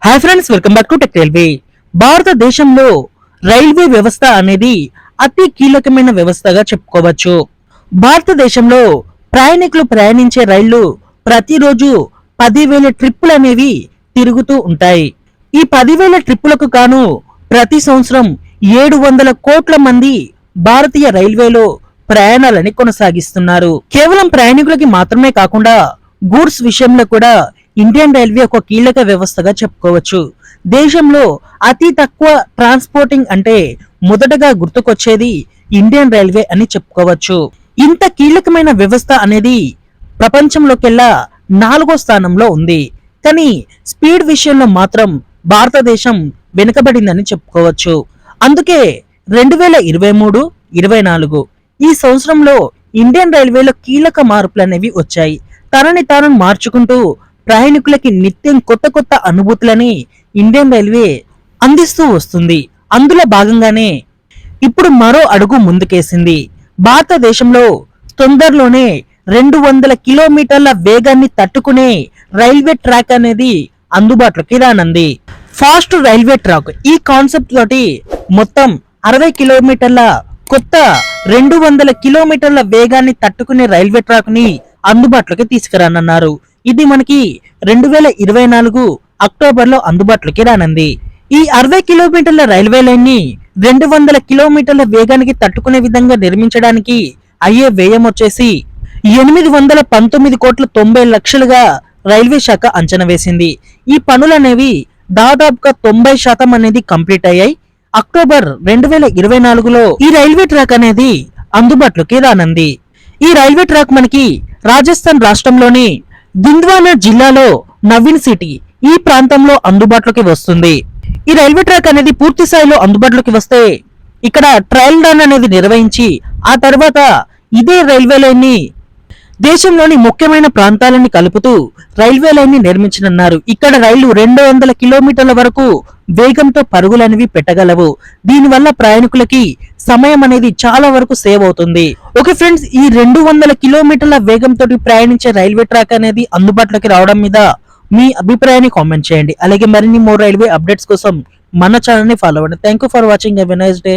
Hi friends, welcome back to tech railway. భారతదేశంలో railway వ్యవస్థ అనేది అతి కీలకమైన వ్యవస్థగా చెప్పుకోవచ్చు. భారతదేశంలో ప్రయాణికులు ప్రయాణించే రైళ్లు ప్రతిరోజు 10,000 ట్రిప్పులు అనేవి తిరుగుతూ ఉంటాయి. ఈ 10,000 ట్రిప్పులకు గాను ప్రతి సంవత్సరం 700 కోట్ల మంది భారతీయ రైల్వేలో ప్రయాణాలని కొనసాగిస్తున్నారు. కేవలం ప్రయాణికులకి మాత్రమే కాకుండా గూడ్స్ విషయంలో కూడా ఇండియన్ రైల్వే ఒక కీలక వ్యవస్థగా చెప్పుకోవచ్చు. దేశంలో అతి తక్కువ ట్రాన్స్పోర్టింగ్ అంటే మొదటగా గుర్తుకొచ్చేది ఇండియన్ రైల్వే అని చెప్పుకోవచ్చు. ఇంత కీలకమైన వ్యవస్థ అనేది ప్రపంచంలోకెల్లా 4వ స్థానంలో ఉంది. కానీ స్పీడ్ విషయంలో మాత్రం భారతదేశం వెనుకబడిందని చెప్పుకోవచ్చు. అందుకే 2023-24 ఈ సంవత్సరంలో ఇండియన్ రైల్వేలో కీలక మార్పులు అనేవి వచ్చాయి. తనని తాను మార్చుకుంటూ ప్రయాణికులకి నిత్యం కొత్త కొత్త అనుభూతులని ఇండియన్ రైల్వే అందిస్తూ వస్తుంది. అందులో భాగంగానే ఇప్పుడు మరో అడుగు ముందుకేసింది. భారతదేశంలో తొందరలోనే 200 కిలోమీటర్ల వేగాన్ని తట్టుకునే రైల్వే ట్రాక్ అనేది అందుబాటులోకి రానుంది. ఫాస్ట్ రైల్వే ట్రాక్ ఈ కాన్సెప్ట్ తోటి మొత్తం 60 కిలోమీటర్ల కొత్త 200 కిలోమీటర్ల వేగాన్ని తట్టుకునే రైల్వే ట్రాక్ ని అందుబాటులోకి తీసుకురానున్నారు. ఇది మనకి 2024 అక్టోబర్లో అందుబాటులోకి రానుంది. ఈ 60 కిలోమీటర్ల రైల్వే లైన్ ని 200 కిలోమీటర్ల వేగానికి తట్టుకునే విధంగా నిర్మించడానికి అయ్యే వ్యయం వచ్చేసి 819 కోట్ల 90 లక్షలుగా రైల్వే శాఖ అంచనా వేసింది. ఈ పనులనేవి దాదాపుగా 90% అనేది కంప్లీట్ అయ్యాయి. అక్టోబర్ 2024లో ఈ రైల్వే ట్రాక్ అనేది అందుబాటులోకి రానుంది. ఈ రైల్వే ట్రాక్ మనకి రాజస్థాన్ రాష్ట్రంలోని దింద్వానా జిల్లాలో నవీన్ సిటీ ఈ ప్రాంతంలో అందుబాటులోకి వస్తుంది. ఈ రైల్వే ట్రాక్ అనేది పూర్తి స్థాయిలో అందుబాటులోకి వస్తే ఇక్కడ ట్రయల్ రన్ అనేది నిర్వహించి ఆ తర్వాత ఇదే రైల్వే లైన్ ని దేశంలోని ముఖ్యమైన ప్రాంతాలని కలుపుతూ రైల్వే లైన్ ని నిర్మించనున్నారు. ఇక్కడ రైళ్లు 200 కిలోమీటర్ల వరకు వేగంతో పరుగులనేవి పెట్టగలవు. దీనివల్ల ప్రయాణికులకి సమయం అనేది చాలా వరకు సేవ్ అవుతుంది. ఓకే ఫ్రెండ్స్, ఈ 200 కిలోమీటర్ల వేగంతో ప్రయాణించే రైల్వే ట్రాక్ అనేది అందుబాటులోకి రావడం మీద మీ అభిప్రాయాన్ని కామెంట్ చేయండి. అలాగే మరిన్ని మోర్ రైల్వే అప్డేట్స్ కోసం మన ఛానల్ ని ఫాలో అవ్వండి. Thank you for watching. Have a nice day.